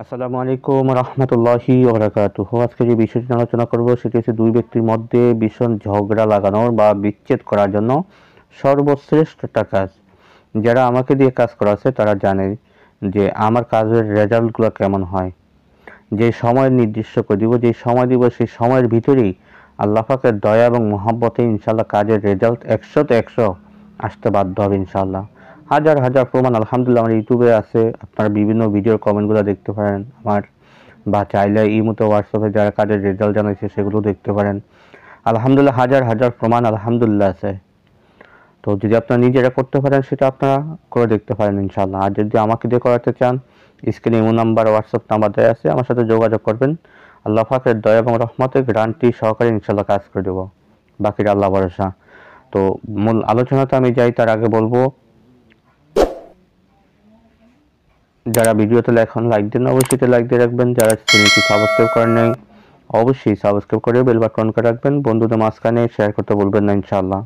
আসসালামু আলাইকুম রহমতুল্লাহি ওবরাকাতুহু। আজকে যে বিষয়টি নিয়ে আলোচনা করব সেটি হচ্ছে দুই ব্যক্তির মধ্যে ভীষণ ঝগড়া লাগানোর বা বিচ্ছেদ করার জন্য সর্বশ্রেষ্ঠ একটা কাজ। যারা আমাকে দিয়ে কাজ করাচ্ছে তারা জানে যে আমার কাজের রেজাল্টগুলো কেমন হয়। যে সময় নির্দিষ্ট করে দিব, যে সময় দিব সেই সময়ের ভিতরেই আল্লাহ পাকের দয়া এবং মহব্বতে ইনশাআল্লাহ কাজের রেজাল্ট 100তে 100 আসতে বাধ্য হবে ইনশাআল্লাহ। হাজার হাজার প্রমাণ আলহামদুলিল্লাহ আমার ইউটিউবে আছে, আপনারা বিভিন্ন ভিডিওর কমেন্টগুলো দেখতে পারেন আমার, বা চাইলে ইমোতে হোয়াটসঅ্যাপে যারা কাজের রেজাল্ট জানাইছে সেগুলো দেখতে পারেন। আলহামদুলিল্লাহ হাজার হাজার প্রমাণ আলহামদুলিল্লাহ আছে। তো যদি আপনারা নিজেরা করতে পারেন সেটা আপনারা করে দেখতে পারেন ইনশাআল্লাহ। আর যদি আমাকে দিয়ে করাতে চান, স্ক্রিনে ইমো নাম্বার হোয়াটসঅ্যাপ নাম্বার দেওয়া আছে, আমার সাথে যোগাযোগ করবেন। আল্লাহ পাকের দয়া এবং রহমতে গ্যারান্টি সহকারে ইনশাআল্লাহ কাজ করে দেবো, বাকিটা আল্লাহ ভরসা। তো মূল আলোচনাতে আমি যাই তার আগে বলবো, যারা ভিডিওতে এখন লাইক দেন অবশ্যই লাইক দিয়ে রাখবেন। যারা চ্যানেলটি সাবস্ক্রাইব করেন নাই অবশ্যই সাবস্ক্রাইব করে বেল বাটন করে রাখবেন। বন্ধুদের মাঝখানে শেয়ার করতে বলবেন না ইনশাআল্লাহ।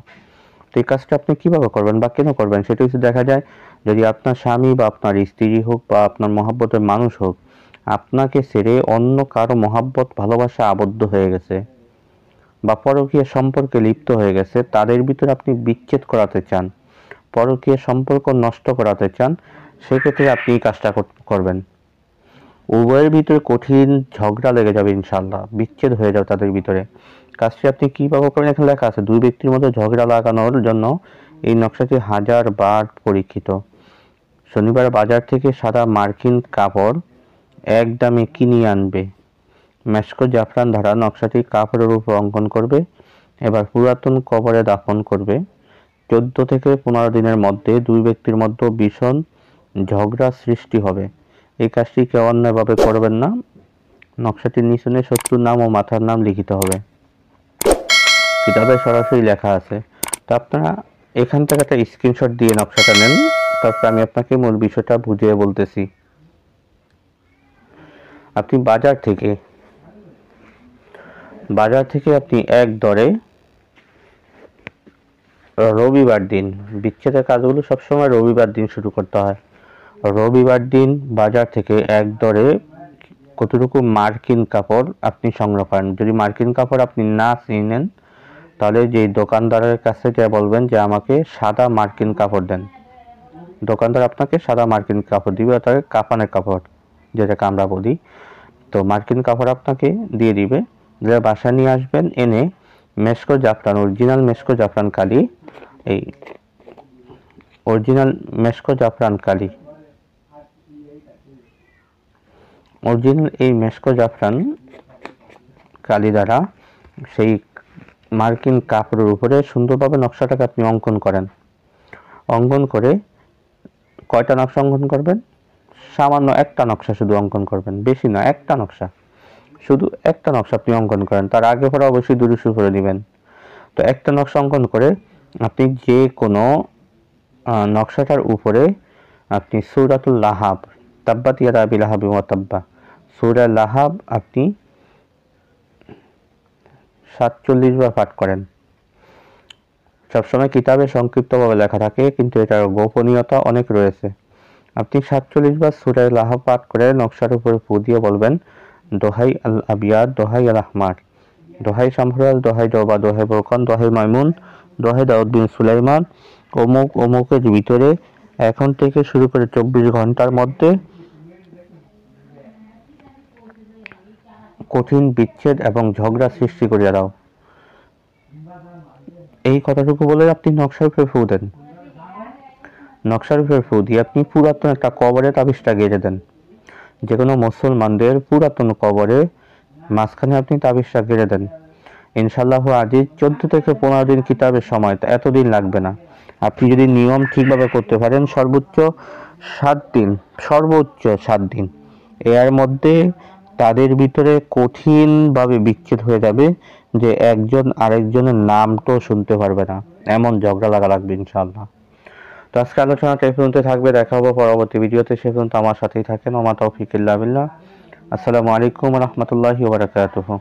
তো এই কাজটা আপনি কীভাবে করবেন বা কেন করবেন সেটা হচ্ছে, দেখা যায় যদি আপনার স্বামী বা আপনার স্ত্রী হোক বা আপনার মহব্বতের মানুষ হোক আপনাকে ছেড়ে অন্য কারো মহব্বত ভালোবাসা আবদ্ধ হয়ে গেছে বা পরকীয় সম্পর্কে লিপ্ত হয়ে গেছে, তাদের ভিতরে আপনি বিচ্ছেদ করাতে চান, পরকীয় সম্পর্ক নষ্ট করাতে চান, সেক্ষেত্রে আপনি এই কাজটা করবেন। উভয়ের ভিতরে কঠিন ঝগড়া লেগে যাবে ইনশাআল্লাহ, বিচ্ছেদ হয়ে যাবে তাদের ভিতরে। কাজটি আপনি কীভাবে করবেন এখানে লেখা আছে। দুই ব্যক্তির মধ্যে ঝগড়া লাগানোর জন্য এই নকশাটি 1000 বার পরীক্ষিত। শনিবার বাজার থেকে সাদা মার্কিন কাপড় এক দামে কিনিয়ে আনবে। মেশকো জাফরান ধারা নকশাটি কাপড়ের উপর অঙ্কন করবে। এবার পুরাতন কবরে দাফন করবে। 14 থেকে 15 দিনের মধ্যে দুই ব্যক্তির মধ্যে ভীষণ ঝগড়া সৃষ্টি হবে। এই কাজটি কেউ অন্যায়ভাবে করবেন না। নকশাটির নিচনে শত্রুর নাম ও মাথার নাম লিখিত হবে। কিতাবে সরাসরি লেখা আছে। তো আপনারা এখান থেকে একটা স্ক্রিনশট দিয়ে নকশাটা নেন, তারপর আমি আপনাকে মূল বিষয়টা বুঝিয়ে বলতেছি। আপনি বাজার থেকে আপনি এক দরে রবিবার দিন, বিচ্ছেদের কাজগুলো সবসময় রবিবার দিন শুরু করতে হয়। রবিবার দিন বাজার থেকে এক দরে কতটুকু মার্কিন কাপড় আপনি সংগ্রহ করেন। যদি মার্কিন কাপড় আপনি না চিনেন তাহলে যে দোকানদারের কাছে যা বলবেন যে আমাকে সাদা মার্কিন কাপড় দেন, দোকানদার আপনাকে সাদা মার্কিন কাপড় দিবে, অর্থাৎ কাফানের কাপড় যেটাকে আমরা বলি। তো মার্কিন কাপড় আপনাকে দিয়ে দিবে, দিয়ে বাসায় নিয়ে আসবেন। এনে মেশকো জাফরান, অরিজিনাল মেশকো জাফরান কালি, এই অরিজিনাল মেশকো জাফরান কালি, অরিজিনাল এই মেশকো জাফরান কালি দ্বারা সেই মার্কিন কাপড়ের উপরে সুন্দরভাবে নকশাটাকে আপনি অঙ্কন করেন। অঙ্কন করে কয়টা নকশা অঙ্কন করবেন? সামান্য একটা নকশা শুধু অঙ্কন করবেন, বেশি না, একটা নকশা, শুধু একটা নকশা আপনি অঙ্কন করেন। তার আগে পরে অবশ্যই দুরুসু করে নেবেন। তো একটা নকশা অঙ্কন করে আপনি যে কোনো নকশাটার উপরে আপনি সূরাতুল লাহাব, তাব্বাত ইয়াদা আবি লাহাবিন ওয়া তাব্বা, সূরা লাহাব আপনি 47 বার পাঠ করেন। সবসময় কিতাবে সংক্ষিপ্তভাবে লেখা থাকে, কিন্তু এটার গোপনীয়তা অনেক রয়েছে। আপনি 47 বার সূরা লাহাব পাঠ করে নকশার উপরে ফু দিয়ে বলবেন, দোহাই আল আবিয়াদ, দোহাই আল আহমার, দোহাই শামহুরাল, দোহাই জবা, দোহাই বরকান, দোহাই মাইমুন, দোহাই দাউদ বিন সুলাইমান, অমুক অমুকের ভিতরে এখন থেকে শুরু করে 24 ঘন্টার মধ্যে কঠিন বিচ্ছেদ এবং ঝগড়া সৃষ্টি করিয়া দাও। এই কথাটুকু বলে আপনি নকশার উপরে ফু দেন। নকশার উপরে ফু দিয়ে আপনি পুরাতন একটা কবরে তাবিজটা গেঁথে দেন। যে কোনো মুসলমানদের পুরাতন কবরে মাঝখানে আপনি তাবিজটা গেঁথে দেন। ইনশাআল্লাহ আজিজ 14 থেকে 15 দিন কিতাবের সময়, এতদিন লাগবে না। আপনি যদি নিয়ম ঠিকভাবে করতে পারেন সর্বোচ্চ 7 দিন, সর্বোচ্চ 7 দিন, এর মধ্যে তাদের ভিতরে কঠিনভাবে বিচ্ছেদ হয়ে যাবে যে একজন আরেকজনের নামটাও শুনতে পারবে না, এমন ঝগড়া লাগা লাগবে ইনশাআল্লাহ। তো আজকে আলোচনাটা এই পর্যন্ত থাকবে, দেখা হবে পরবর্তী ভিডিওতে। সে পর্যন্ত আমার সাথেই থাকেন। ওমা তৌফিক ইল্লা বিল্লাহ। আসসালামু আলাইকুম রহমতুল্লাহি ওয়া বারাকাতুহু।